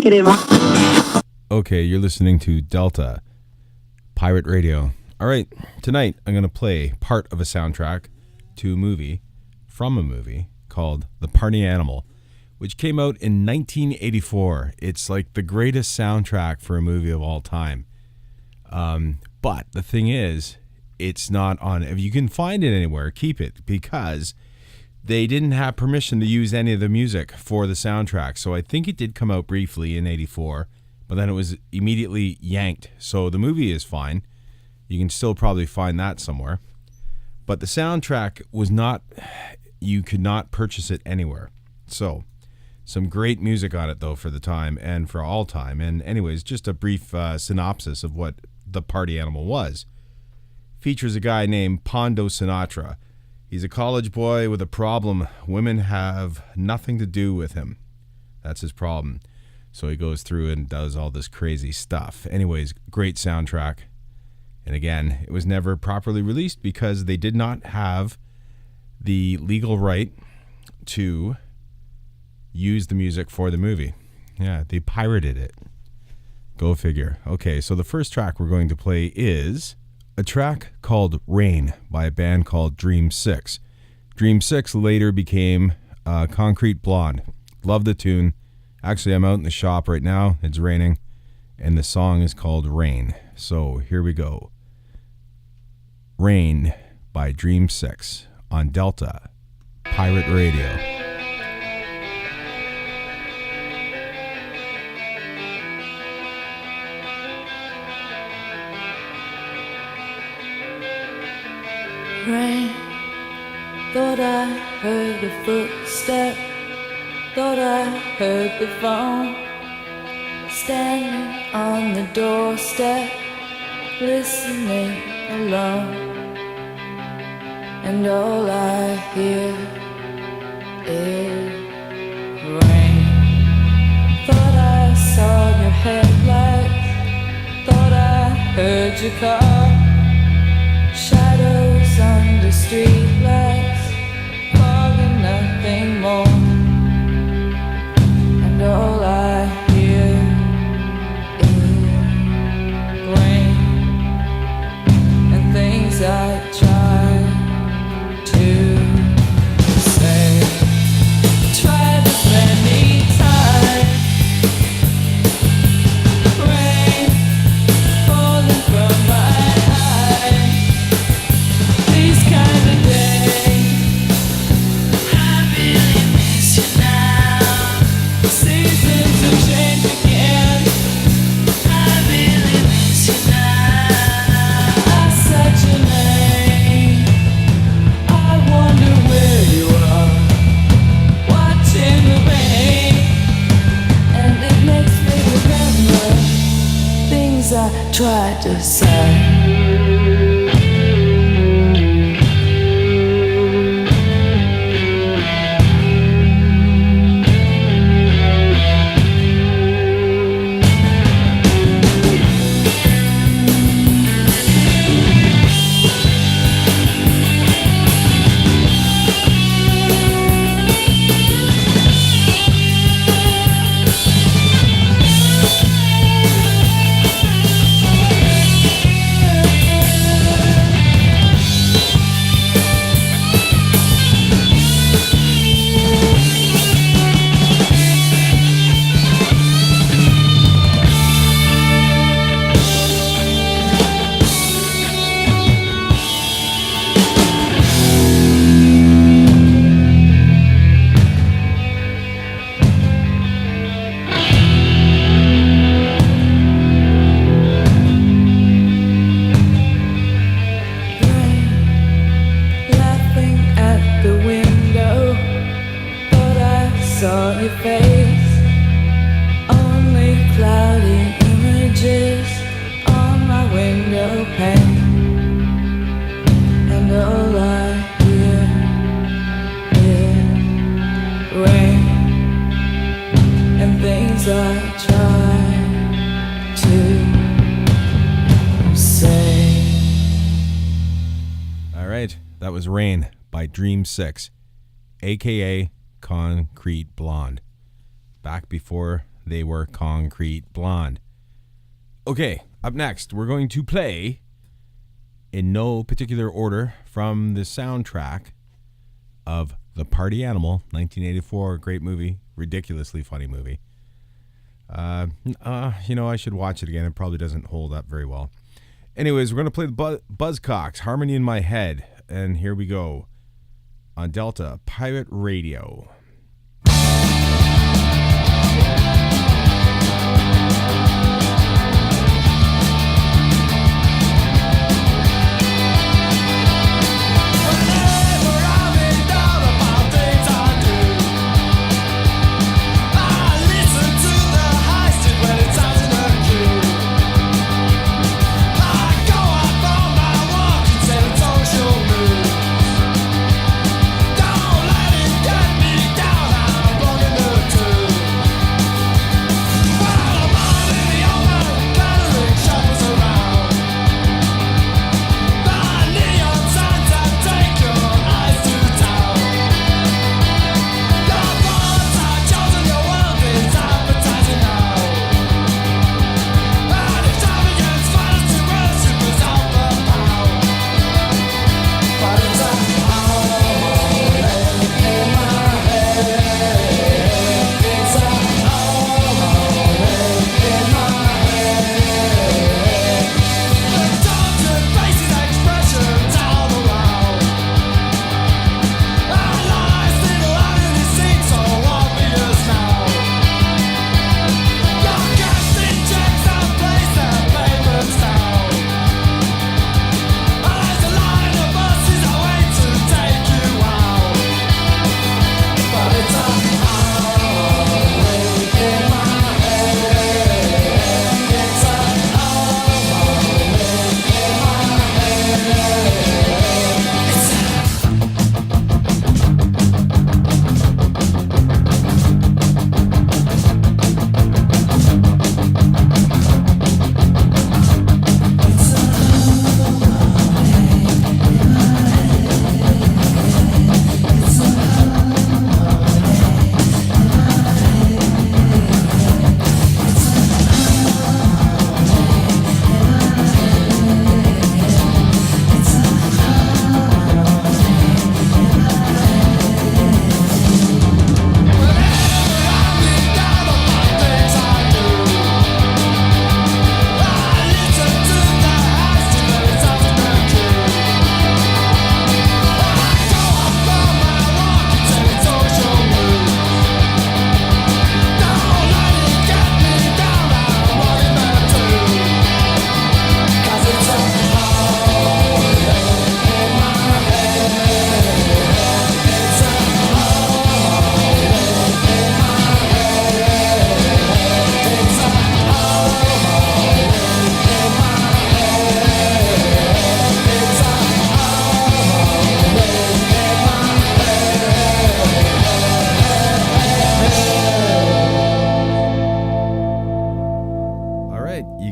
negative. Okay, you're listening to Delta Pirate Radio. All right, tonight I'm going to play part of a soundtrack to a movie, from a movie called The Party Animal, which came out in 1984. It's like the greatest soundtrack for a movie of all time. But the thing is, it's not on. If you can find it anywhere, keep it, because they didn't have permission to use any of the music for the soundtrack. So I think it did come out briefly in 84, but then it was immediately yanked. So the movie is fine. You can still probably find that somewhere. But the soundtrack was not, you could not purchase it anywhere. So some great music on it, though, for the time and for all time. And anyways, just a brief synopsis of what The Party Animal was. Features a guy named Pondo Sinatra. He's a college boy with a problem. Women have nothing to do with him. That's his problem. So he goes through and does all this crazy stuff. Anyways, great soundtrack. And again, it was never properly released because they did not have the legal right to use the music for the movie. Yeah, they pirated it. Go figure. Okay, so the first track we're going to play is a track called Rain by a band called Dream 6. Dream 6 later became Concrete Blonde. Love the tune. Actually, I'm out in the shop right now. It's raining. And the song is called Rain. So here we go. Rain by Dream 6 on Delta Pirate Radio. Rain, thought I heard a footstep, thought I heard the phone, standing on the doorstep, listening alone, and all I hear is rain. Thought I saw your headlights, thought I heard your car, shadows under streetlights, fog and nothing more, and all I hear is rain, and things I try to say, try this many times, rain falling from my eyes. These kind of days, I really miss you now. Seasons have changed again, I really miss you now. I said your name, I wonder where you are, watching the rain, and it makes me remember things I tried to say. Saw your face, only cloudy images on my window pane, and all I hear is rain, and things I try to say. All right, that was Rain by Dream 6, a.k.a. Concrete Blonde. Back before They were Concrete Blonde. Okay, up next, we're going to play, in no particular order, from the soundtrack of The Party Animal, 1984. Great movie, ridiculously funny movie. I should watch it again. It probably doesn't hold up very well. Anyways, we're going to play the Buzzcocks, Harmony in My Head. And here we go on Delta Pirate Radio.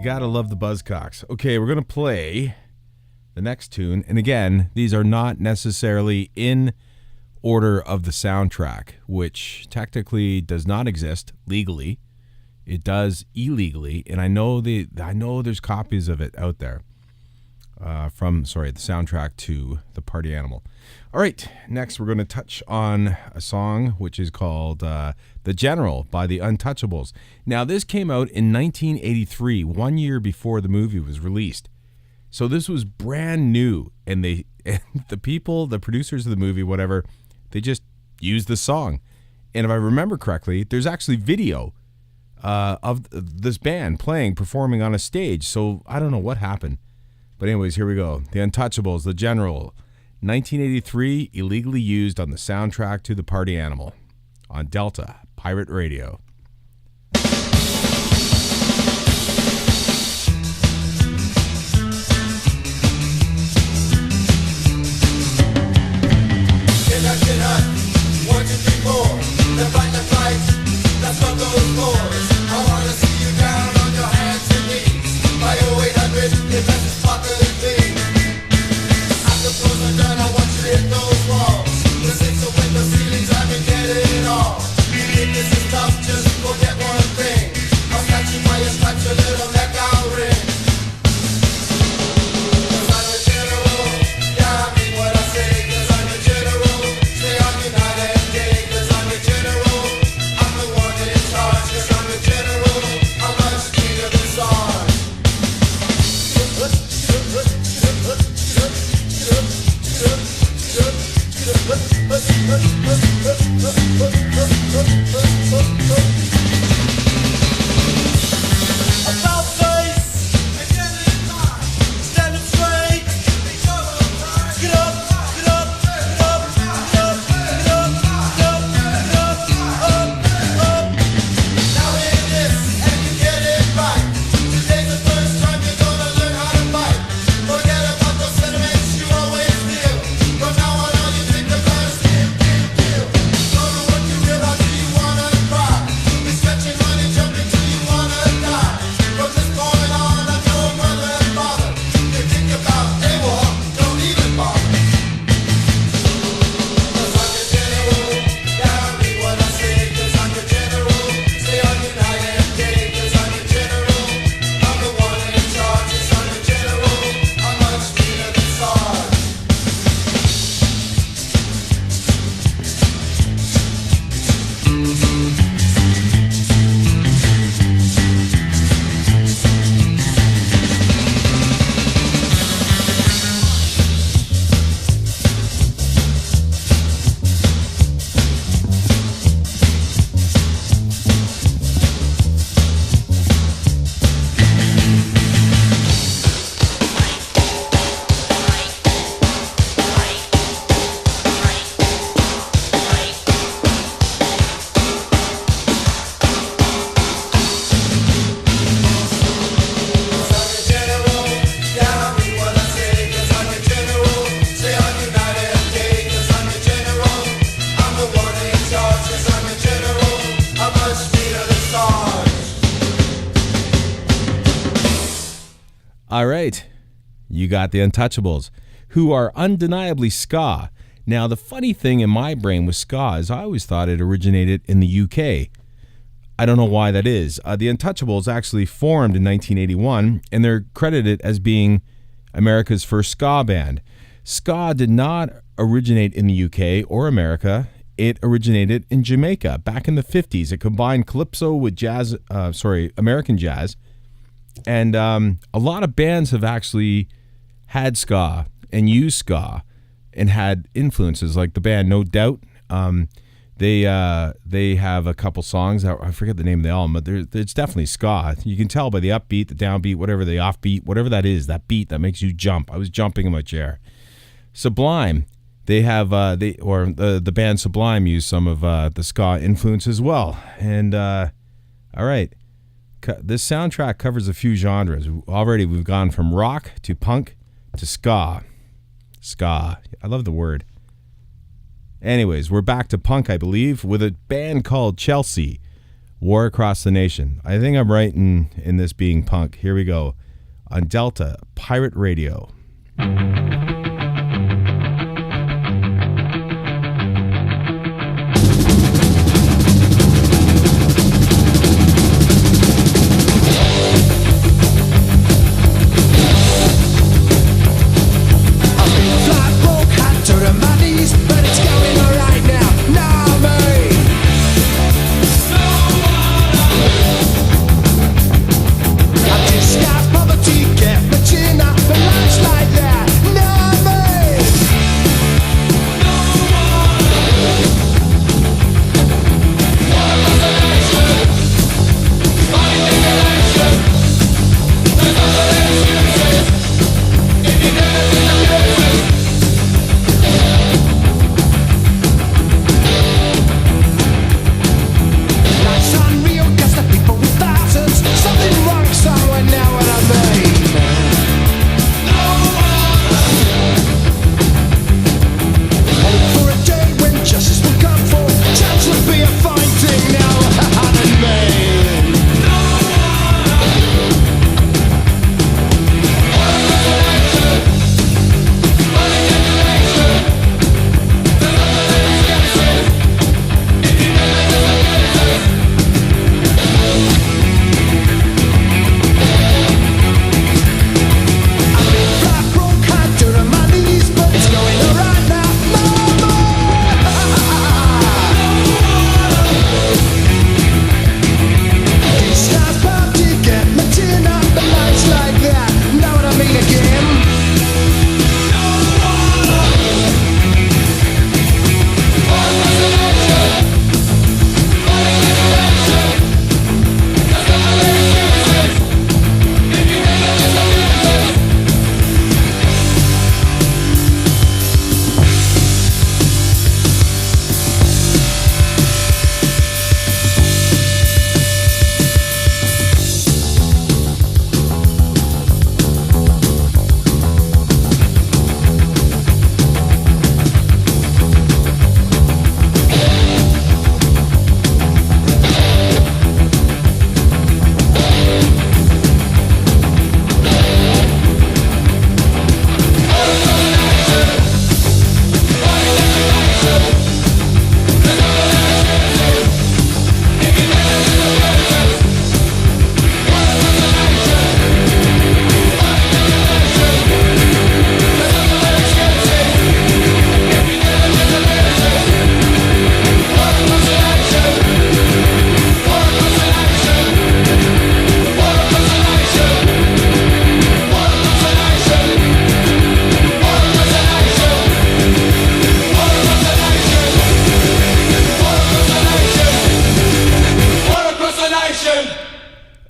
Gotta love the Buzzcocks. Okay, we're gonna play the next tune, and again, these are not necessarily in order of the soundtrack, which technically does not exist legally. It does illegally, and I know there's copies of it out there the soundtrack to The Party Animal. All right, next we're going to touch on a song which is called The General by the Untouchables. Now, this came out in 1983, 1 year before the movie was released. So this was brand new, and the producers of the movie, whatever, they just used the song. And if I remember correctly, there's actually video of this band performing on a stage. So I don't know what happened. But anyways, here we go. The Untouchables, The General, 1983, illegally used on the soundtrack to The Party Animal on Delta Pirate Radio. Get up, 1, 2, 3, 4. Let's fight, let's run those floors. I wanna see you down on your hands and knees. By 0800, if that's as popular as me. After floors are done, I want you to hit those walls. The 6 window ceilings, I've been getting it all. If this is tough, just forget one thing. All right. You got the Untouchables, who are undeniably ska. Now, the funny thing in my brain with ska is I always thought it originated in the UK. I don't know why that is. The Untouchables actually formed in 1981, and they're credited as being America's first ska band. Ska did not originate in the UK or America. It originated in Jamaica back in the 50s. It combined calypso with jazz, American jazz. And a lot of bands have actually had ska and used ska and had influences, like the band No Doubt. They have a couple songs. I forget the name of the album, but it's definitely ska. You can tell by the upbeat, the downbeat, whatever the offbeat, whatever that is, that beat that makes you jump. I was jumping in my chair. Sublime, they have the band Sublime used some of the ska influence as well. And all right, this soundtrack covers a few genres. Already we've gone from rock to punk to ska. Ska, I love the word. Anyways, we're back to punk, I believe, with a band called Chelsea, War Across the Nation. I think I'm right in this being punk. Here we go on Delta Pirate Radio.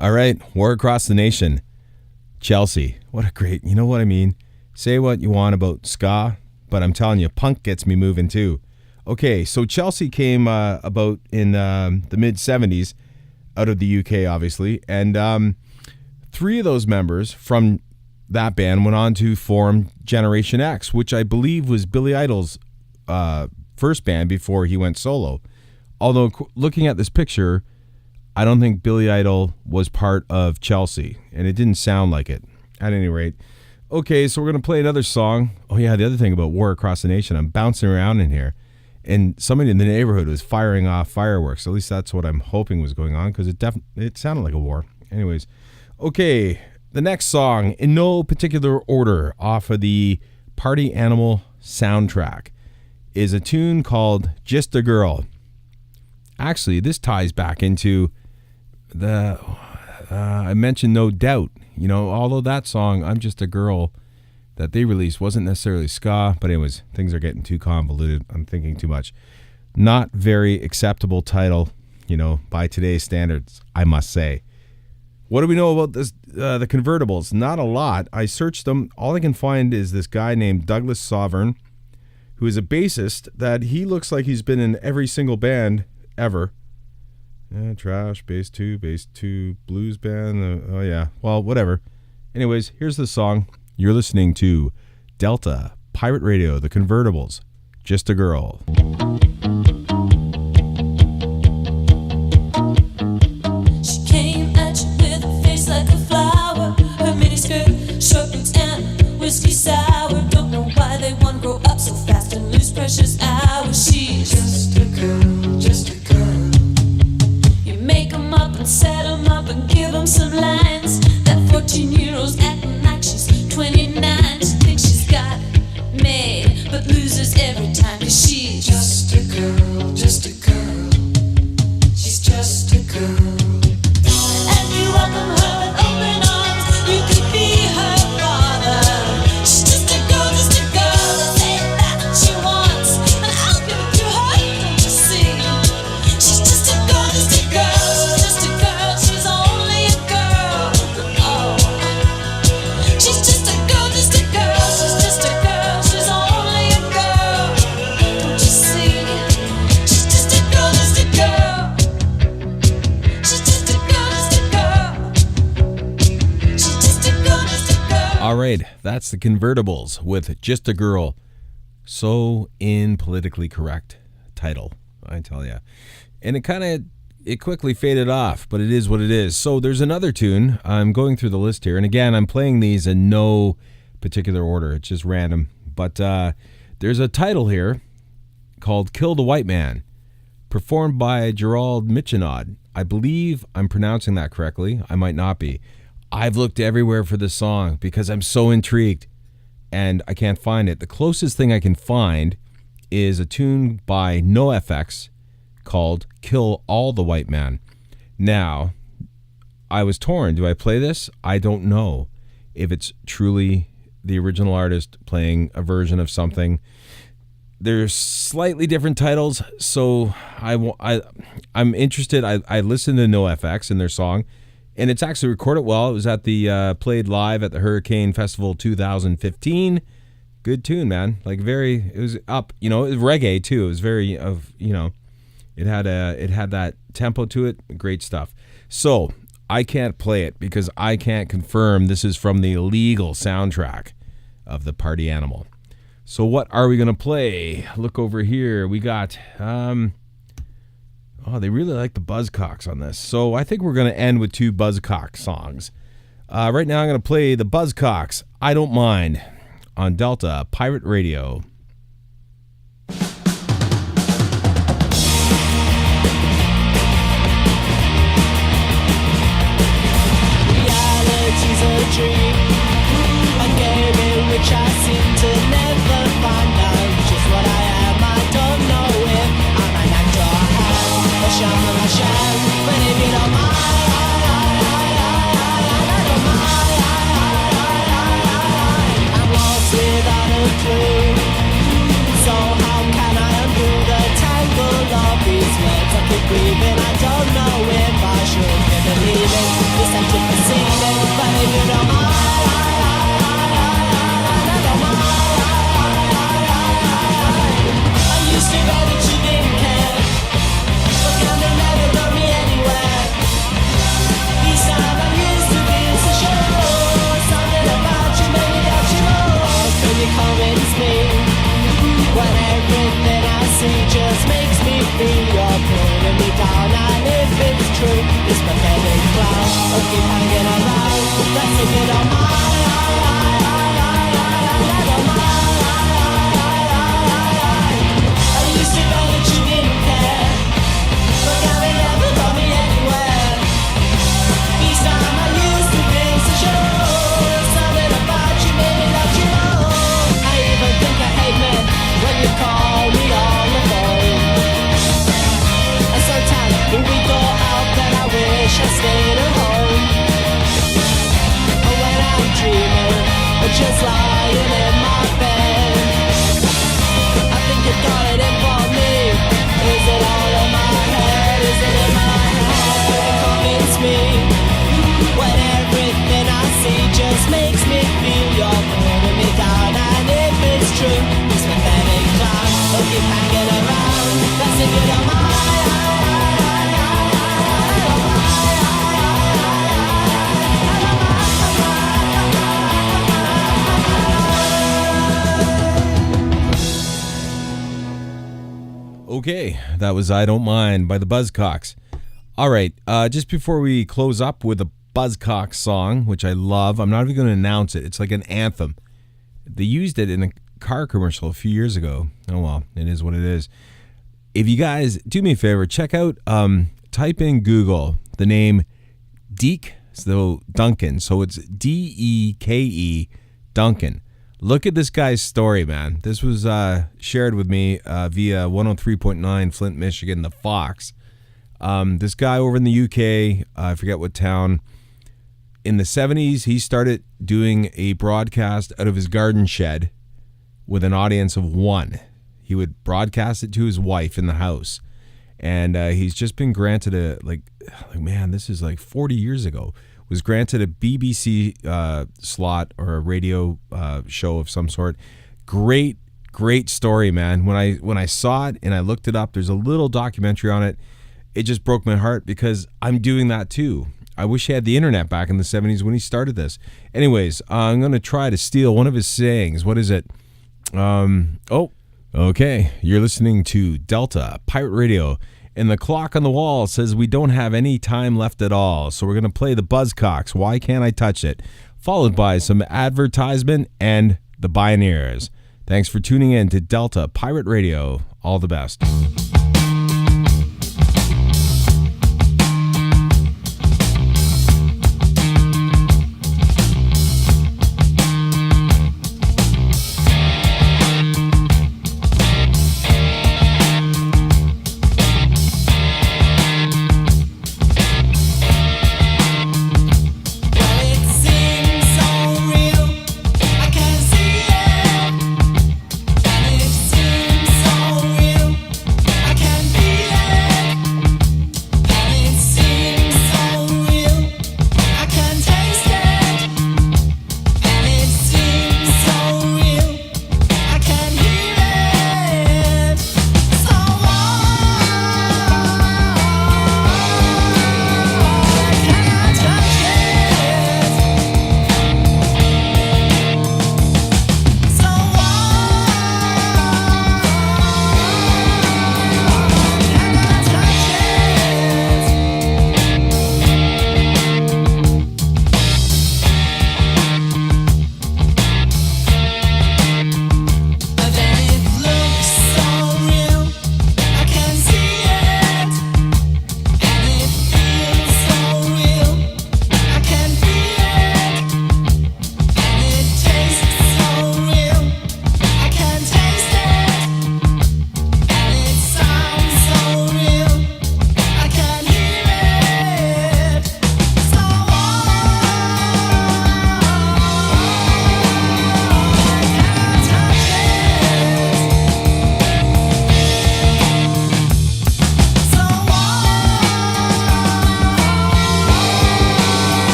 All right, War Across the Nation, Chelsea. What a great, you know what I mean? Say what you want about ska, but I'm telling you, punk gets me moving too. Okay, so Chelsea came about in the mid-'70s, out of the UK, obviously, and three of those members from that band went on to form Generation X, which I believe was Billy Idol's first band before he went solo. Although, looking at this picture, I don't think Billy Idol was part of Chelsea, and it didn't sound like it. At any rate. Okay, so we're going to play another song. Oh, yeah, the other thing about War Across the Nation, I'm bouncing around in here, and somebody in the neighborhood was firing off fireworks. At least that's what I'm hoping was going on, because it sounded like a war. Anyways, okay, the next song, in no particular order, off of the Party Animal soundtrack, is a tune called Just a Girl. Actually, this ties back into the... I mentioned No Doubt. You know, although that song, I'm Just a Girl, that they released wasn't necessarily ska, but anyways, things are getting too convoluted. I'm thinking too much. Not very acceptable title, you know, by today's standards, I must say. What do we know about this? The Convertibles? Not a lot. I searched them. All I can find is this guy named Douglas Sovereign, who is a bassist that he looks like he's been in every single band ever. Trash, bass 2, blues band. Oh, yeah. Well, whatever. Anyways, here's the song. You're listening to Delta, Pirate Radio, The Convertibles, Just a Girl. She came at you with a face like a flower. Her miniskirt, short boots, and whiskey sour. Don't know why they want to grow up so fast and lose precious hours. She's just a girl, just a girl. Make 'em up and set 'em up and give 'em some lines. That 14-year-old's acting like she's 29. She thinks she's got it made, but loses every time. 'Cause she's just a girl, just a girl. She's just a girl. And you welcome her with open arms. You could be her father. She's just a girl, just a girl. Say that she wants, and I'll give it to her. Don't you see? She's just a girl, just a girl. All right, that's the Convertibles with Just a Girl. So politically correct title, I tell ya. And it quickly faded off, but it is what it is. So there's another tune. I'm going through the list here. And again, I'm playing these in no particular order. It's just random. But there's a title here called Kill the White Man, performed by Gerald Michinod. I believe I'm pronouncing that correctly. I might not be. I've looked everywhere for this song because I'm so intrigued, and I can't find it. The closest thing I can find is a tune by NoFX called Kill All the White Man. Now, I was torn. Do I play this? I don't know if it's truly the original artist playing a version of something. There's slightly different titles, so I'm interested. I listened to NoFX and their song, and it's actually recorded well. It was at the played live at the Hurricane Festival 2015. Good tune, man. Like it was up. You know, it was reggae too. It was very it had that tempo to it. Great stuff. So I can't play it because I can't confirm this is from the illegal soundtrack of the Party Animal. So what are we gonna play? Look over here. We got they really like the Buzzcocks on this. So I think we're going to end with two Buzzcock songs. Right now I'm going to play the Buzzcocks, I Don't Mind, on Delta Pirate Radio. Reality's a dream, a game in which I seem to never find out just what I am. I don't know if I'm an actor. But if you don't mind, I'm lost without a clue. That was I Don't Mind by the Buzzcocks. All right, just before we close up with a Buzzcocks song, which I love, I'm not even going to announce it. It's like an anthem. They used it in a car commercial a few years ago. Oh, well, it is what it is. If you guys do me a favor, check out, type in Google the name Deke, so Duncan. So it's Deke Duncan. Look at this guy's story, man. This was shared with me via 103.9 Flint, Michigan, the Fox. This guy over in the UK, I forget what town, in the 70s, he started doing a broadcast out of his garden shed with an audience of one. He would broadcast it to his wife in the house. And he's just been granted a, man, this is like 40 years ago, was granted a BBC slot or a radio show of some sort. Great story, man. When I saw it and I looked it up, there's a little documentary on it. It just broke my heart because I'm doing that too. I wish he had the internet back in the 70s when he started this. Anyways, I'm going to try to steal one of his sayings. What is it? Okay. You're listening to Delta Pirate Radio. And the clock on the wall says we don't have any time left at all. So we're going to play the Buzzcocks, Why Can't I Touch It? Followed by some advertisement and the Pioneers. Thanks for tuning in to Delta Pirate Radio. All the best. I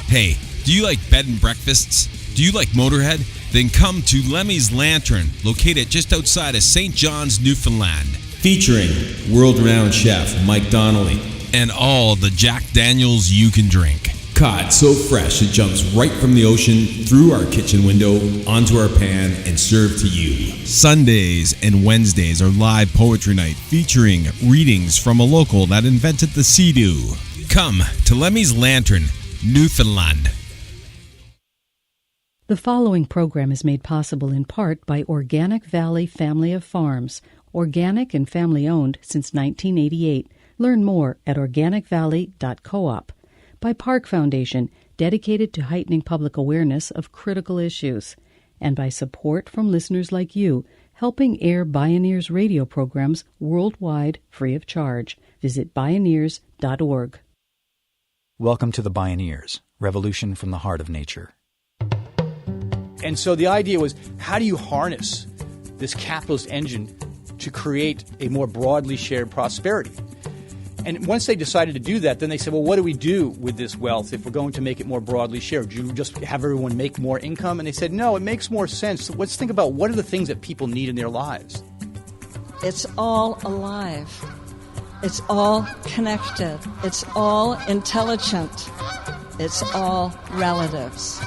Hey, do you like bed and breakfasts? Do you like Motorhead? Then come to Lemmy's Lantern, located just outside of St. John's, Newfoundland. Featuring world-renowned chef Mike Donnelly and all the Jack Daniels you can drink. Caught so fresh it jumps right from the ocean through our kitchen window onto our pan and served to you. Sundays and Wednesdays are live poetry night featuring readings from a local that invented the sea-doo. Come to Lemmy's Lantern, Newfoundland. The following program is made possible in part by Organic Valley Family of Farms, organic and family-owned since 1988. Learn more at organicvalley.coop. By Park Foundation, dedicated to heightening public awareness of critical issues. And by support from listeners like you, helping air Bioneers radio programs worldwide free of charge. Visit Bioneers.org. Welcome to the Bioneers, Revolution from the Heart of Nature. And so the idea was, how do you harness this capitalist engine to create a more broadly shared prosperity? And once they decided to do that, then they said, well, what do we do with this wealth if we're going to make it more broadly shared? Do you just have everyone make more income? And they said, no, it makes more sense. Let's think about what are the things that people need in their lives. It's all alive. It's all connected. It's all intelligent. It's all relatives.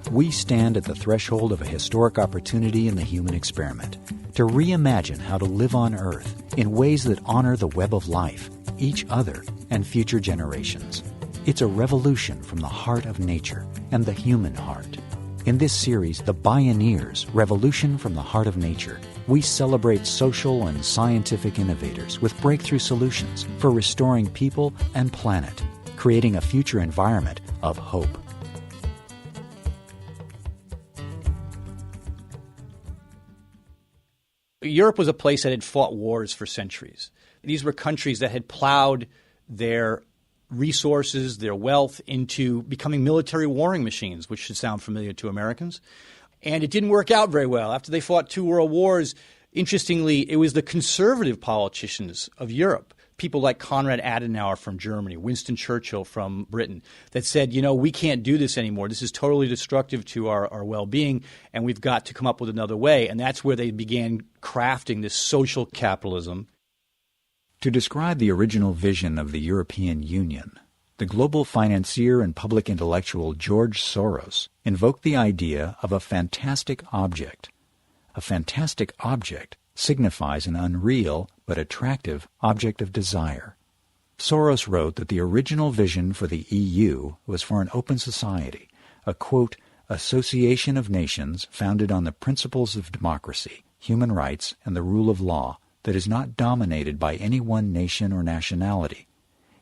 We stand at the threshold of a historic opportunity in the human experiment to reimagine how to live on Earth in ways that honor the web of life, each other, and future generations. It's a revolution from the heart of nature and the human heart. In this series, The Bioneers, Revolution from the Heart of Nature, we celebrate social and scientific innovators with breakthrough solutions for restoring people and planet, creating a future environment of hope. Europe was a place that had fought wars for centuries. These were countries that had plowed their resources, their wealth into becoming military warring machines, which should sound familiar to Americans. And it didn't work out very well. After they fought 2 world wars, interestingly, it was the conservative politicians of Europe, people like Konrad Adenauer from Germany, Winston Churchill from Britain, that said, we can't do this anymore. This is totally destructive to our well-being, and we've got to come up with another way. And that's where they began crafting this social capitalism. To describe the original vision of the European Union, the global financier and public intellectual George Soros invoked the idea of a fantastic object. A fantastic object signifies an unreal but attractive object of desire. Soros wrote that the original vision for the EU was for an open society, a, quote, association of nations founded on the principles of democracy, human rights, and the rule of law that is not dominated by any one nation or nationality.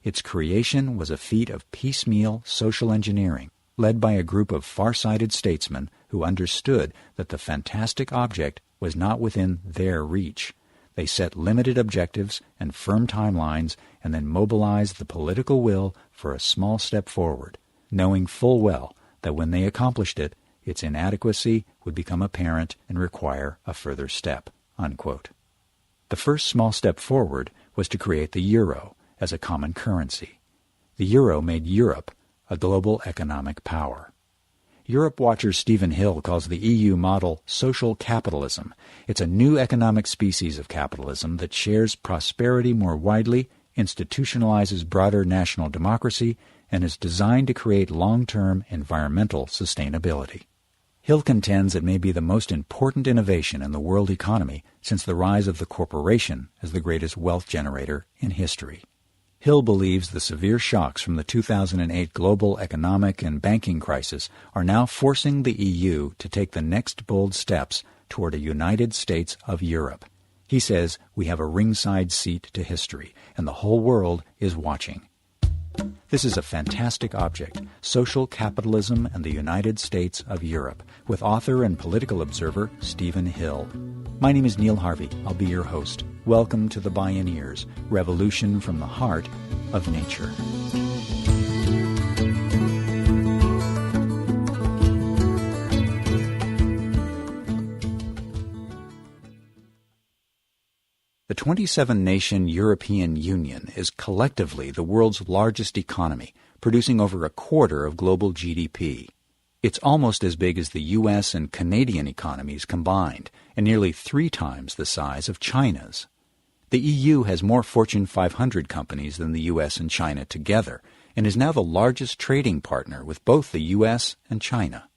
Its creation was a feat of piecemeal social engineering, led by a group of far-sighted statesmen who understood that the fantastic object was not within their reach. They set limited objectives and firm timelines and then mobilized the political will for a small step forward, knowing full well that when they accomplished it, its inadequacy would become apparent and require a further step, unquote. The first small step forward was to create the euro as a common currency. The euro made Europe a global economic power. Europe watcher Stephen Hill calls the EU model social capitalism. It's a new economic species of capitalism that shares prosperity more widely, institutionalizes broader national democracy, and is designed to create long-term environmental sustainability. Hill contends it may be the most important innovation in the world economy since the rise of the corporation as the greatest wealth generator in history. Hill believes the severe shocks from the 2008 global economic and banking crisis are now forcing the EU to take the next bold steps toward a United States of Europe. He says we have a ringside seat to history, and the whole world is watching. This is a fantastic object, Social Capitalism and the United States of Europe, with author and political observer Stephen Hill. My name is Neil Harvey. I'll be your host. Welcome to the Bioneers, Revolution from the Heart of Nature. The The 27-nation European Union is collectively the world's largest economy, producing over a quarter of global GDP. It's almost as big as the U.S. and Canadian economies combined, and nearly 3 times the size of China's. The EU has more Fortune 500 companies than the U.S. and China together, and is now the largest trading partner with both the U.S. and China.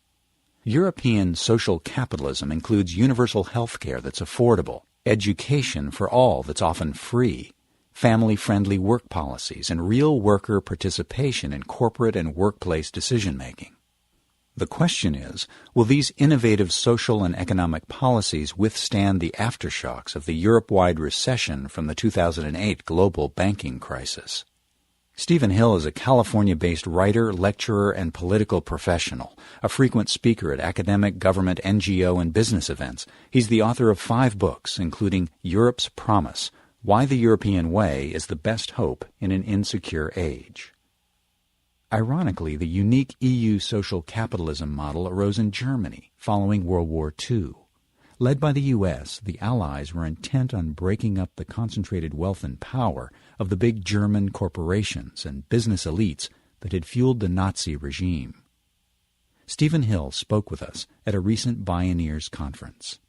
European social capitalism includes universal health care that's affordable, education for all that's often free, family-friendly work policies, and real worker participation in corporate and workplace decision-making. The question is, will these innovative social and economic policies withstand the aftershocks of the Europe-wide recession from the 2008 global banking crisis? Stephen Hill is a California-based writer, lecturer, and political professional, a frequent speaker at academic, government, NGO, and business events. He's the author of 5 books, including Europe's Promise, Why the European Way is the Best Hope in an Insecure Age. Ironically, the unique EU social capitalism model arose in Germany following World War II. Led by the U.S., the Allies were intent on breaking up the concentrated wealth and power of the big German corporations and business elites that had fueled the Nazi regime. Stephen Hill spoke with us at a recent Bioneers conference.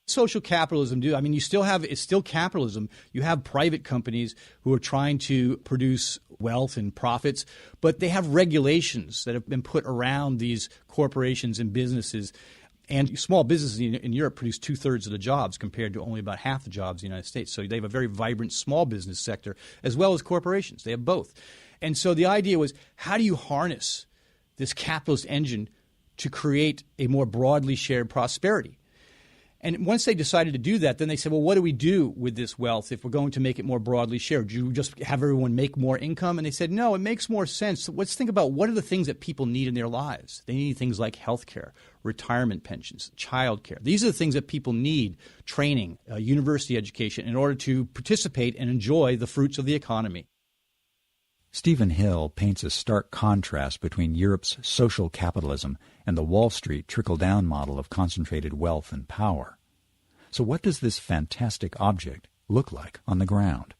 Social capitalism, it's still capitalism. You have private companies who are trying to produce wealth and profits, but they have regulations that have been put around these corporations and businesses. And small businesses in Europe produce 2/3 of the jobs compared to only about half the jobs in the United States. So they have a very vibrant small business sector as well as corporations. They have both. And so the idea was, how do you harness this capitalist engine to create a more broadly shared prosperity? And once they decided to do that, then they said, well, what do we do with this wealth if we're going to make it more broadly shared? Do you just have everyone make more income? And they said, no, it makes more sense. So let's think about what are the things that people need in their lives. They need things like health care, retirement pensions, child care. These are the things that people need, training, university education, in order to participate and enjoy the fruits of the economy. Stephen Hill paints a stark contrast between Europe's social capitalism and the Wall Street trickle-down model of concentrated wealth and power. So what does this fantastic object look like on the ground?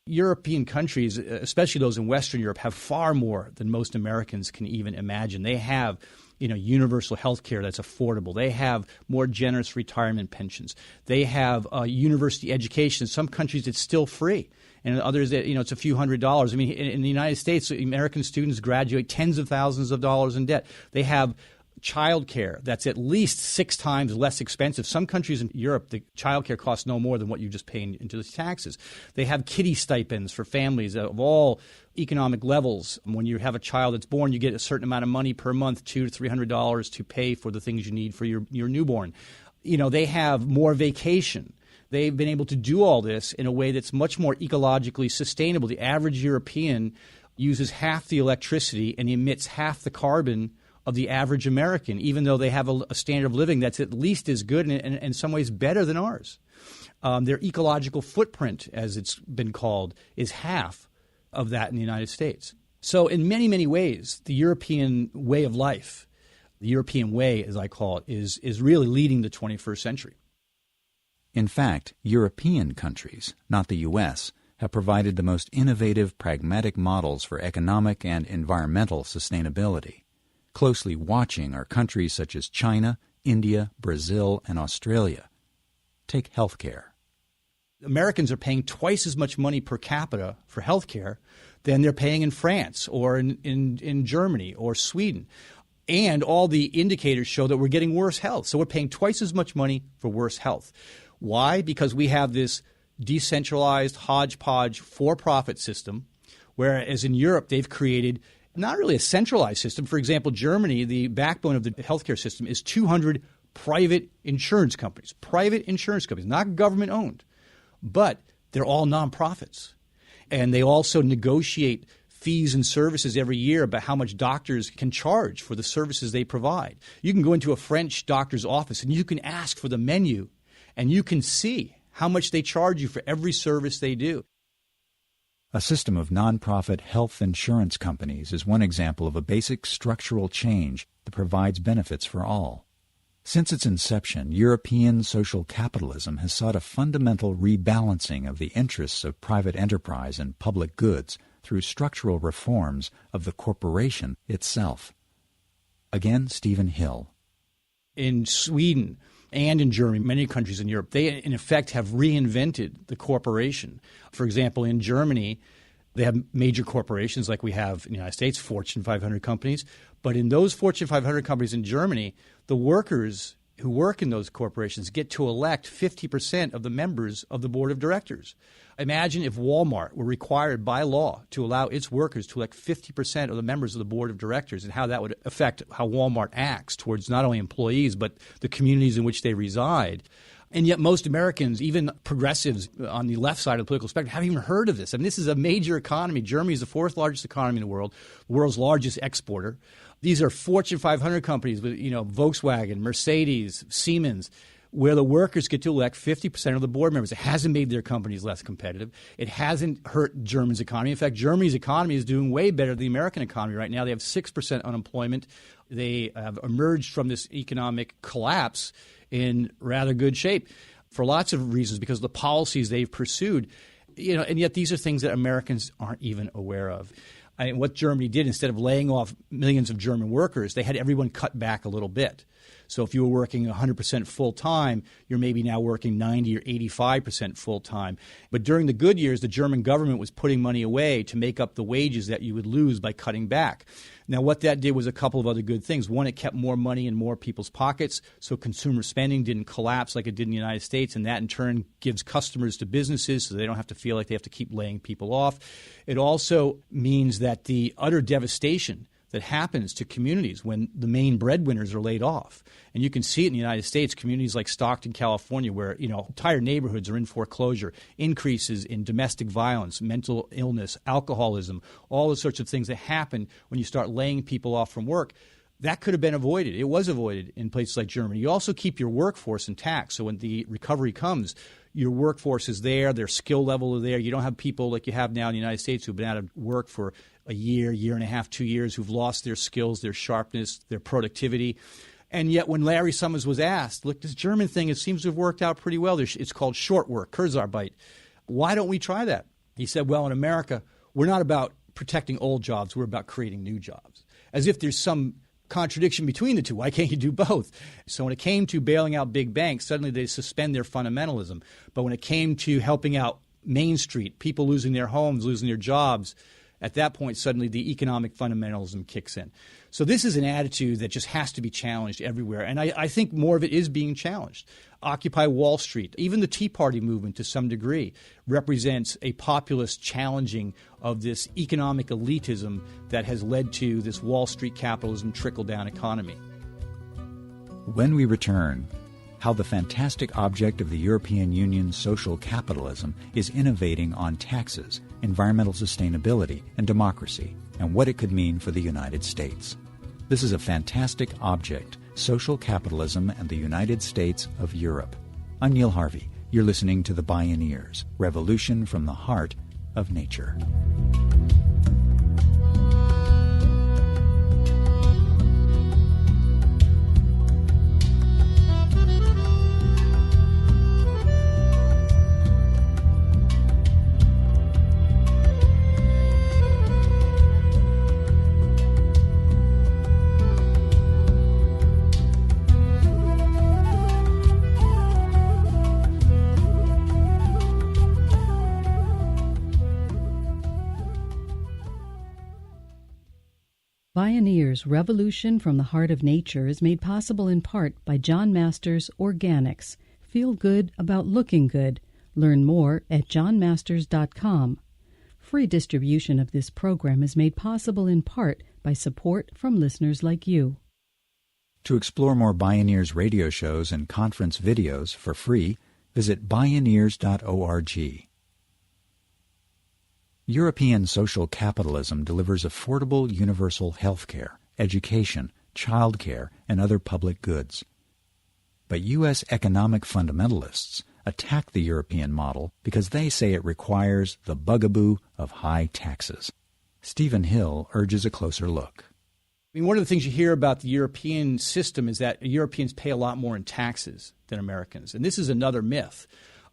European countries, especially those in Western Europe, have far more than most Americans can even imagine. They have universal health care that's affordable. They have more generous retirement pensions. They have university education. In some countries, it's still free. And in others, it's a few $100s. I mean, in the United States, American students graduate tens of thousands of dollars in debt. They have child care that's at least 6 times less expensive. Some countries in Europe, the child care costs no more than what you just pay into the taxes. They have kiddie stipends for families of all economic levels. When you have a child that's born, you get a certain amount of money per month, $200 to $300 to pay for the things you need for your newborn. They have more vacation. They've been able to do all this in a way that's much more ecologically sustainable. The average European uses half the electricity and emits half the carbon of the average American, even though they have a standard of living that's at least as good and in some ways better than ours. Their ecological footprint, as it's been called, is half of that in the United States. So in many, many ways, the European way of life, the European way, as I call it, is really leading the 21st century. In fact, European countries, not the U.S., have provided the most innovative, pragmatic models for economic and environmental sustainability. Closely watching are countries such as China, India, Brazil, and Australia. Take health care. Americans are paying twice as much money per capita for health care than they're paying in France or in Germany or Sweden. And all the indicators show that we're getting worse health. So we're paying twice as much money for worse health. Why? Because we have this decentralized, hodgepodge, for-profit system, whereas in Europe they've created not really a centralized system. For example, Germany, the backbone of the healthcare system is 200 private insurance companies, not government-owned, but they're all nonprofits. And they also negotiate fees and services every year about how much doctors can charge for the services they provide. You can go into a French doctor's office and you can ask for the menu, and you can see how much they charge you for every service they do. A system of nonprofit health insurance companies is one example of a basic structural change that provides benefits for all. Since its inception, European social capitalism has sought a fundamental rebalancing of the interests of private enterprise and public goods through structural reforms of the corporation itself. Again, Stephen Hill. In Sweden and in Germany, many countries in Europe, they in effect have reinvented the corporation. For example, in Germany, they have major corporations like we have in the United States, Fortune 500 companies. But in those Fortune 500 companies in Germany, the workers who work in those corporations get to elect 50% of the members of the board of directors. Imagine if Walmart were required by law to allow its workers to elect 50% of the members of the board of directors, and how that would affect how Walmart acts towards not only employees but the communities in which they reside. And yet most Americans, even progressives on the left side of the political spectrum, haven't even heard of this. I mean, this is a major economy. Germany is the fourth largest economy in the world's largest exporter. These are Fortune 500 companies with, Volkswagen, Mercedes, Siemens, where the workers get to elect 50% of the board members. It hasn't made their companies less competitive. It hasn't hurt Germany's economy. In fact, Germany's economy is doing way better than the American economy right now. They have 6% unemployment. They have emerged from this economic collapse in rather good shape for lots of reasons because of the policies they've pursued. And yet these are things that Americans aren't even aware of. What Germany did, instead of laying off millions of German workers, they had everyone cut back a little bit. So if you were working 100% full-time, you're maybe now working 90 or 85% full-time. But during the good years, the German government was putting money away to make up the wages that you would lose by cutting back. Now, what that did was a couple of other good things. One, it kept more money in more people's pockets, so consumer spending didn't collapse like it did in the United States, and that in turn gives customers to businesses so they don't have to feel like they have to keep laying people off. It also means that the utter devastation that happens to communities when the main breadwinners are laid off. And you can see it in the United States, communities like Stockton, California, where entire neighborhoods are in foreclosure, increases in domestic violence, mental illness, alcoholism, all the sorts of things that happen when you start laying people off from work. That could have been avoided. It was avoided in places like Germany. You also keep your workforce intact. So when the recovery comes, your workforce is there, their skill level is there. You don't have people like you have now in the United States who've been out of work for a year, year and a half, 2 years, who've lost their skills, their sharpness, their productivity. And yet when Larry Summers was asked, look, this German thing, it seems to have worked out pretty well. It's called short work, Kurzarbeit. Why don't we try that? He said, well, in America, we're not about protecting old jobs. We're about creating new jobs. As if there's some contradiction between the two. Why can't you do both? So when it came to bailing out big banks, suddenly they suspend their fundamentalism. But when it came to helping out Main Street, people losing their homes, losing their jobs, at that point, suddenly the economic fundamentalism kicks in. So this is an attitude that just has to be challenged everywhere. And I think more of it is being challenged. Occupy Wall Street, even the Tea Party movement to some degree, represents a populist challenging of this economic elitism that has led to this Wall Street capitalism trickle-down economy. When we return, how the fantastic object of the European Union's social capitalism is innovating on taxes, environmental sustainability, and democracy, and what it could mean for the United States. This is a fantastic object, social capitalism and the United States of Europe. I'm Neil Harvey. You're listening to The Bioneers, Revolution from the Heart of Nature. Bioneers Revolution from the Heart of Nature is made possible in part by John Masters Organics. Feel good about looking good. Learn more at johnmasters.com. Free distribution of this program is made possible in part by support from listeners like you. To explore more Bioneers radio shows and conference videos for free, visit bioneers.org. European social capitalism delivers affordable universal health care, education, child care, and other public goods. But U.S. economic fundamentalists attack the European model because they say it requires the bugaboo of high taxes. Stephen Hill urges a closer look. I mean, one of the things you hear about the European system is that Europeans pay a lot more in taxes than Americans. And this is another myth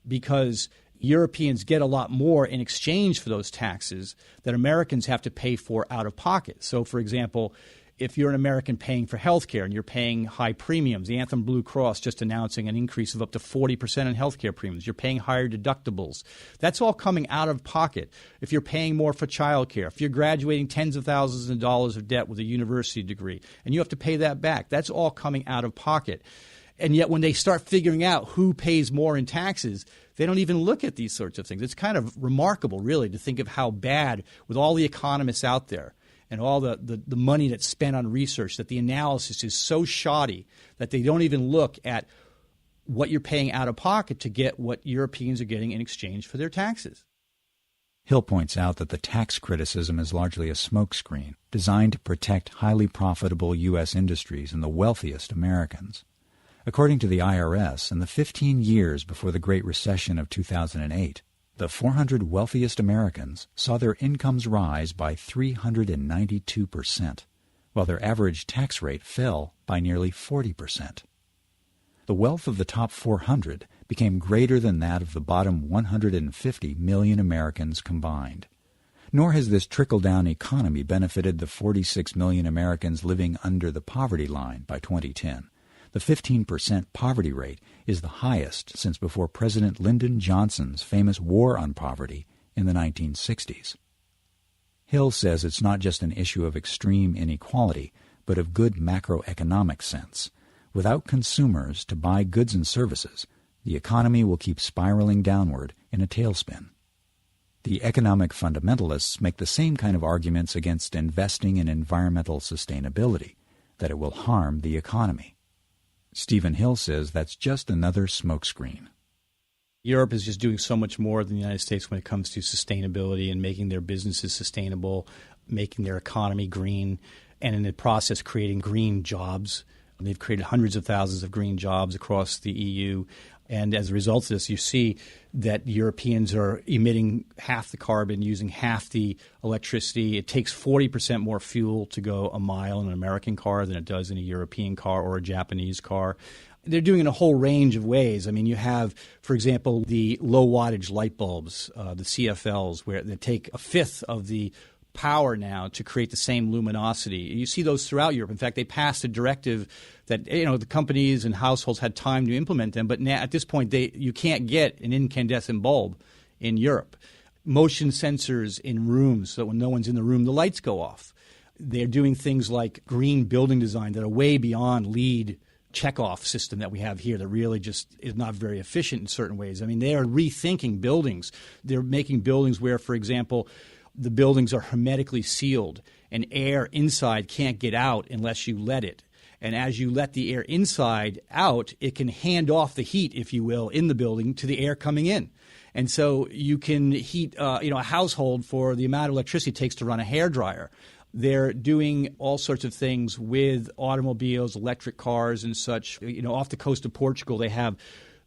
because Europeans get a lot more in exchange for those taxes that Americans have to pay for out of pocket. So, for example, if you're an American paying for health care and you're paying high premiums, the Anthem Blue Cross just announcing an increase of up to 40% in health care premiums. You're paying higher deductibles. That's all coming out of pocket. If you're paying more for child care, if you're graduating tens of thousands of dollars of debt with a university degree and you have to pay that back, that's all coming out of pocket. And yet when they start figuring out who pays more in taxes, they don't even look at these sorts of things. It's kind of remarkable, really, to think of how bad, with all the economists out there, and all the money that's spent on research, that the analysis is so shoddy that they don't even look at what you're paying out of pocket to get what Europeans are getting in exchange for their taxes. Hill points out that the tax criticism is largely a smokescreen designed to protect highly profitable U.S. industries and the wealthiest Americans. According to the IRS, in the 15 years before the Great Recession of 2008, the 400 wealthiest Americans saw their incomes rise by 392%, while their average tax rate fell by nearly 40%. The wealth of the top 400 became greater than that of the bottom 150 million Americans combined. Nor has this trickle-down economy benefited the 46 million Americans living under the poverty line by 2010. The 15% poverty rate is the highest since before President Lyndon Johnson's famous war on poverty in the 1960s. Hill says it's not just an issue of extreme inequality, but of good macroeconomic sense. Without consumers to buy goods and services, the economy will keep spiraling downward in a tailspin. The economic fundamentalists make the same kind of arguments against investing in environmental sustainability, that it will harm the economy. Stephen Hill says that's just another smokescreen. Europe is just doing so much more than the United States when it comes to sustainability and making their businesses sustainable, making their economy green, and in the process creating green jobs. They've created hundreds of thousands of green jobs across the EU. And as a result of this, you see that Europeans are emitting half the carbon, using half the electricity. It takes 40% more fuel to go a mile in an American car than it does in a European car or a Japanese car. They're doing it in a whole range of ways. I mean, you have, for example, the low wattage light bulbs, the CFLs, where they take a fifth of the power now to create the same luminosity. You see those throughout Europe. In fact, they passed a directive that the companies and households had time to implement them, but now at this point you can't get an incandescent bulb in Europe. Motion sensors in rooms, so when no one's in the room, the lights go off. They're doing things like green building design that are way beyond LEED checkoff system that we have here that really just is not very efficient in certain ways. I mean, they are rethinking buildings. They're making buildings where, for example, the buildings are hermetically sealed and air inside can't get out unless you let it. And as you let the air inside out, it can hand off the heat, if you will, in the building to the air coming in. And so you can heat a household for the amount of electricity it takes to run a hairdryer. They're doing all sorts of things with automobiles, electric cars and such. Off the coast of Portugal, they have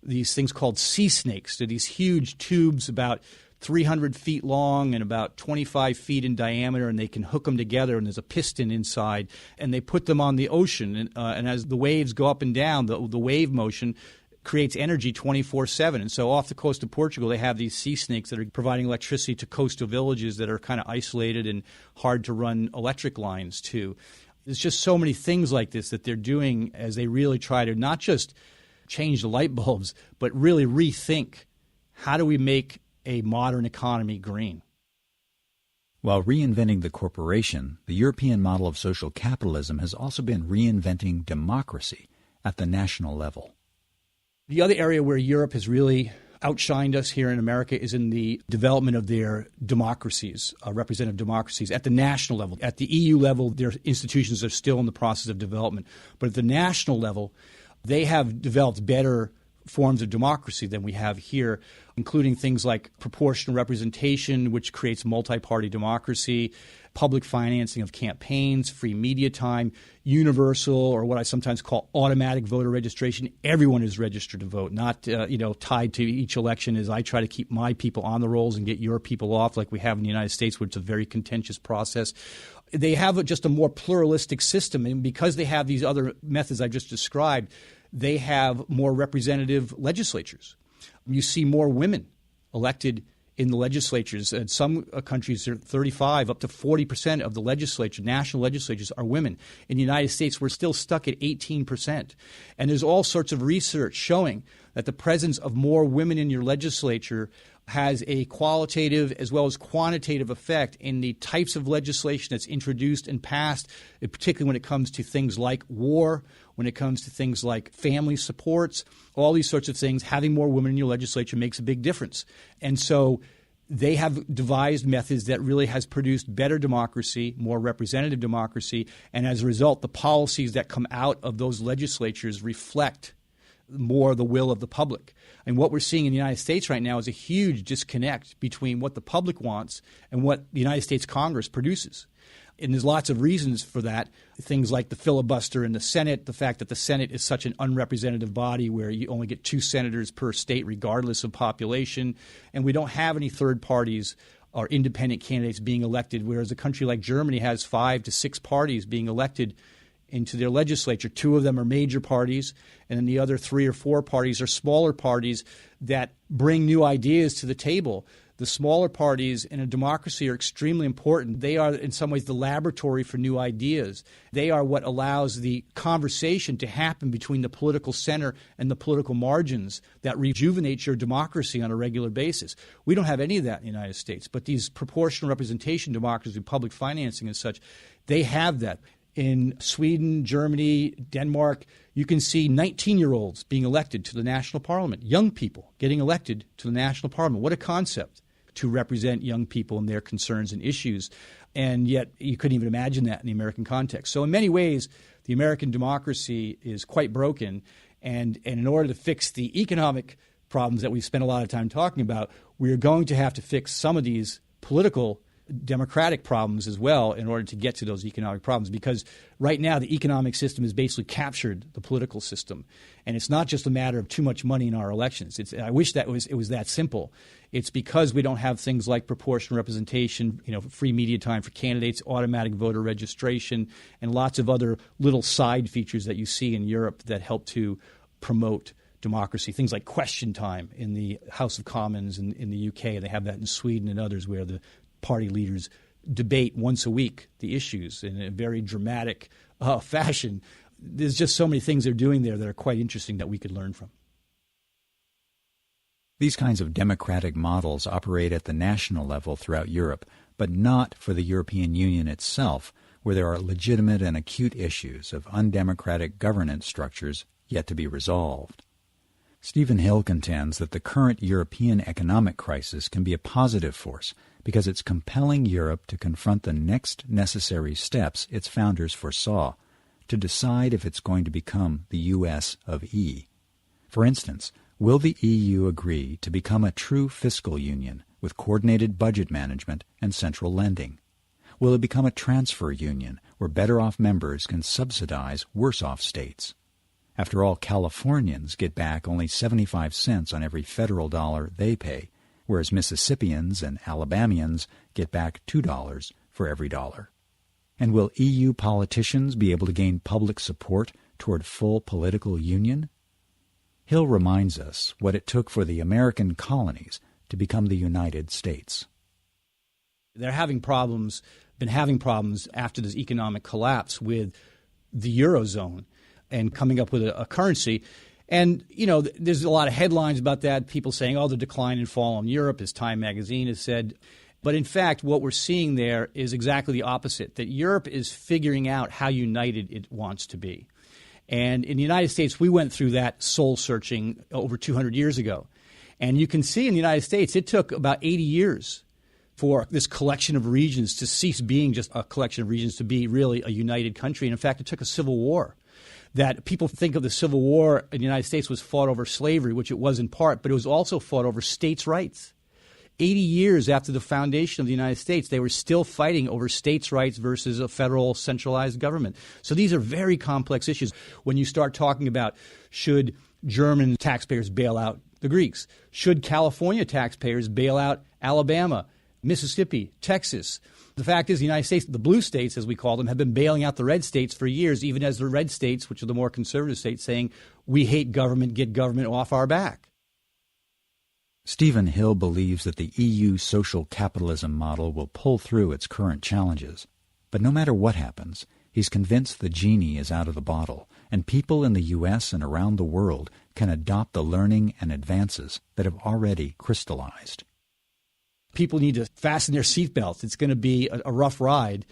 these things called sea snakes. They're these huge tubes about 300 feet long and about 25 feet in diameter, and they can hook them together, and there's a piston inside, and they put them on the ocean. And as the waves go up and down, the wave motion creates energy 24/7. And so off the coast of Portugal, they have these sea snakes that are providing electricity to coastal villages that are kind of isolated and hard to run electric lines to. There's just so many things like this that they're doing as they really try to not just change the light bulbs, but really rethink how do we make a modern economy green. While reinventing the corporation, the European model of social capitalism has also been reinventing democracy at the national level. The other area where Europe has really outshined us here in America is in the development of their democracies, representative democracies, at the national level. At the EU level, their institutions are still in the process of development. But at the national level, they have developed better forms of democracy than we have here, including things like proportional representation, which creates multi-party democracy, public financing of campaigns, free media time, universal, or what I sometimes call automatic voter registration. Everyone is registered to vote, not tied to each election as I try to keep my people on the rolls and get your people off like we have in the United States, which is a very contentious process. They have just a more pluralistic system, and because they have these other methods I just described, they have more representative legislatures. You see more women elected in the legislatures. In some countries, 35 up to 40% of the legislature, national legislatures, are women. In the United States, we're still stuck at 18%. And there's all sorts of research showing that the presence of more women in your legislature has a qualitative as well as quantitative effect in the types of legislation that's introduced and passed, particularly when it comes to things like war, when it comes to things like family supports, all these sorts of things. Having more women in your legislature makes a big difference. And so they have devised methods that really has produced better democracy, more representative democracy, and as a result, the policies that come out of those legislatures reflect more the will of the public. And what we're seeing in the United States right now is a huge disconnect between what the public wants and what the United States Congress produces. And there's lots of reasons for that. Things like the filibuster in the Senate, the fact that the Senate is such an unrepresentative body where you only get 2 senators per state regardless of population. And we don't have any third parties or independent candidates being elected, whereas a country like Germany has 5 to 6 parties being elected into their legislature. 2 of them are major parties, and then the other 3 or 4 parties are smaller parties that bring new ideas to the table. The smaller parties in a democracy are extremely important. They are, in some ways, the laboratory for new ideas. They are what allows the conversation to happen between the political center and the political margins that rejuvenates your democracy on a regular basis. We don't have any of that in the United States, but these proportional representation democracies with public financing and such, they have that. In Sweden, Germany, Denmark, you can see 19-year-olds being elected to the national parliament, young people getting elected to the national parliament. What a concept to represent young people and their concerns and issues. And yet you couldn't even imagine that in the American context. So in many ways, the American democracy is quite broken. And in order to fix the economic problems that we've spent a lot of time talking about, we are going to have to fix some of these political democratic problems as well in order to get to those economic problems, because right now the economic system has basically captured the political system, and it's not just a matter of too much money in our elections. I wish that it was that simple. It's because we don't have things like proportional representation, free media time for candidates, automatic voter registration, and lots of other little side features that you see in Europe that help to promote democracy. Things like question time in the House of Commons in the UK. They have that in Sweden and others, where the party leaders debate once a week the issues in a very dramatic fashion. There's just so many things they're doing there that are quite interesting that we could learn from. These kinds of democratic models operate at the national level throughout Europe, but not for the European Union itself, where there are legitimate and acute issues of undemocratic governance structures yet to be resolved. Stephen Hill contends that the current European economic crisis can be a positive force because it's compelling Europe to confront the next necessary steps its founders foresaw to decide if it's going to become the U.S. of E. For instance, will the EU agree to become a true fiscal union with coordinated budget management and central lending? Will it become a transfer union where better-off members can subsidize worse-off states? After all, Californians get back only 75 cents on every federal dollar they pay, whereas Mississippians and Alabamians get back $2 for every dollar. And will EU politicians be able to gain public support toward full political union? Hill reminds us what it took for the American colonies to become the United States. They're having problems, been having problems after this economic collapse with the Eurozone and coming up with a currency. And, there's a lot of headlines about that, people saying, the decline and fall in Europe, as Time magazine has said. But in fact, what we're seeing there is exactly the opposite, that Europe is figuring out how united it wants to be. And in the United States, we went through that soul-searching over 200 years ago. And you can see in the United States, it took about 80 years for this collection of regions to cease being just a collection of regions to be really a united country. And in fact, it took a civil war. that people think of the Civil War in the United States was fought over slavery, which it was in part, but it was also fought over states' rights. 80 years after the foundation of the United States, they were still fighting over states' rights versus a federal centralized government. So these are very complex issues. When you start talking about should German taxpayers bail out the Greeks, should California taxpayers bail out Alabama, Mississippi, Texas. The fact is the United States, the blue states, as we call them, have been bailing out the red states for years, even as the red states, which are the more conservative states, saying, we hate government, get government off our back. Stephen Hill believes that the EU social capitalism model will pull through its current challenges. But no matter what happens, he's convinced the genie is out of the bottle, and people in the U.S. and around the world can adopt the learning and advances that have already crystallized. People need to fasten their seatbelts. It's going to be a rough ride,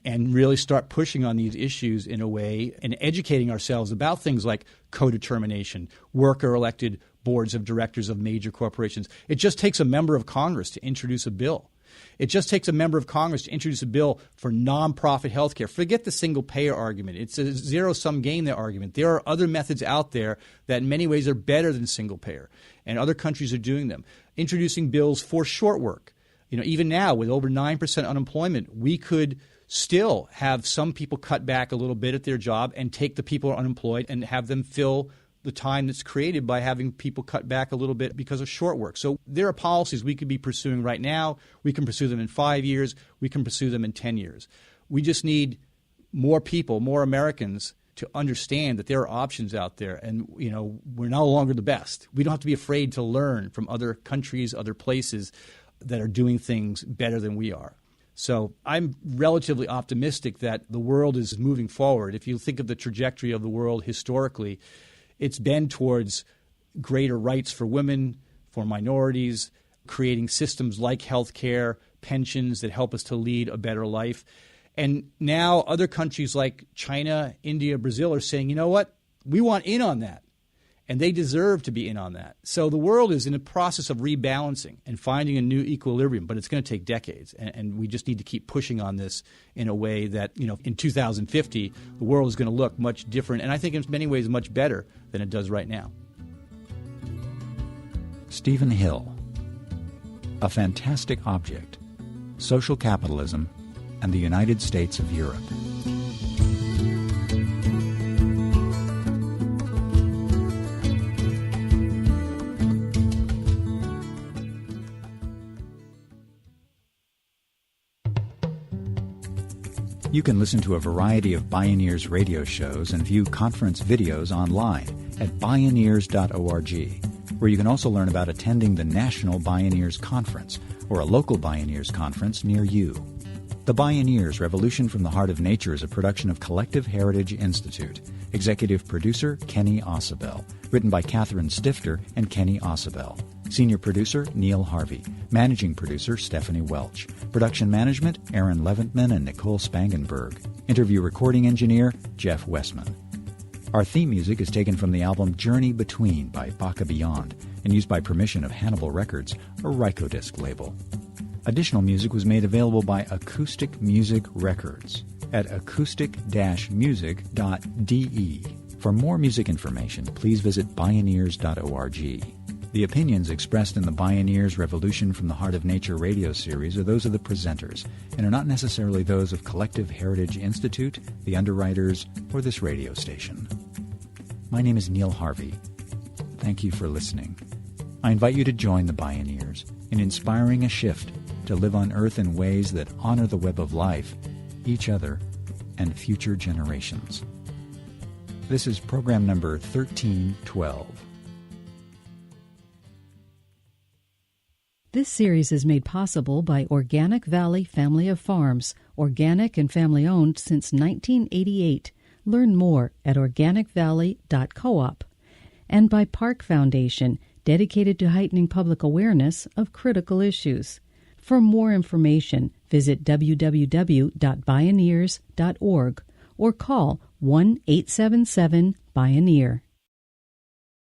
and really start pushing on these issues in a way and educating ourselves about things like co-determination, worker-elected boards of directors of major corporations. It just takes a member of Congress to introduce a bill. It just takes a member of Congress to introduce a bill for nonprofit health care. Forget the single-payer argument. It's a zero-sum game, that argument. There are other methods out there that in many ways are better than single-payer, and other countries are doing them. Introducing bills for short work. Even now with over 9% unemployment, we could still have some people cut back a little bit at their job and take the people who are unemployed and have them fill the time that's created by having people cut back a little bit because of short work. So there are policies we could be pursuing right now. We can pursue them in 5 years. We can pursue them in 10 years. We just need more people, more Americans to understand that there are options out there, and we're no longer the best. We don't have to be afraid to learn from other countries, other places that are doing things better than we are. So I'm relatively optimistic that the world is moving forward. If you think of the trajectory of the world historically, it's been towards greater rights for women, for minorities, creating systems like health care, pensions that help us to lead a better life. And now other countries like China, India, Brazil are saying, you know what, we want in on that. And they deserve to be in on that. So the world is in a process of rebalancing and finding a new equilibrium, but it's going to take decades. And we just need to keep pushing on this in a way that, in 2050, the world is going to look much different, and I think in many ways much better than it does right now. Stephen Hill, A Fantastic Object, Social Capitalism, and the United States of Europe. You can listen to a variety of Bioneers radio shows and view conference videos online at bioneers.org, where you can also learn about attending the National Bioneers Conference or a local Bioneers Conference near you. The Bioneers Revolution from the Heart of Nature is a production of Collective Heritage Institute. Executive producer Kenny Ausubel. Written by Catherine Stifter and Kenny Ausubel. Senior producer Neil Harvey. Managing producer Stephanie Welch. Production management Aaron Leventman and Nicole Spangenberg. Interview recording engineer Jeff Westman. Our theme music is taken from the album Journey Between by Baka Beyond and used by permission of Hannibal Records, a Rykodisc label. Additional music was made available by Acoustic Music Records at acoustic-music.de. For more music information, please visit bioneers.org. The opinions expressed in the Bioneers Revolution from the Heart of Nature radio series are those of the presenters and are not necessarily those of Collective Heritage Institute, the underwriters, or this radio station. My name is Neil Harvey. Thank you for listening. I invite you to join the Bioneers in inspiring a shift to live on Earth in ways that honor the web of life, each other, and future generations. This is program number 1312. This series is made possible by Organic Valley Family of Farms, organic and family-owned since 1988. Learn more at organicvalley.coop. And by Park Foundation, dedicated to heightening public awareness of critical issues. For more information, visit www.bioneers.org or call 1-877-BIONEER.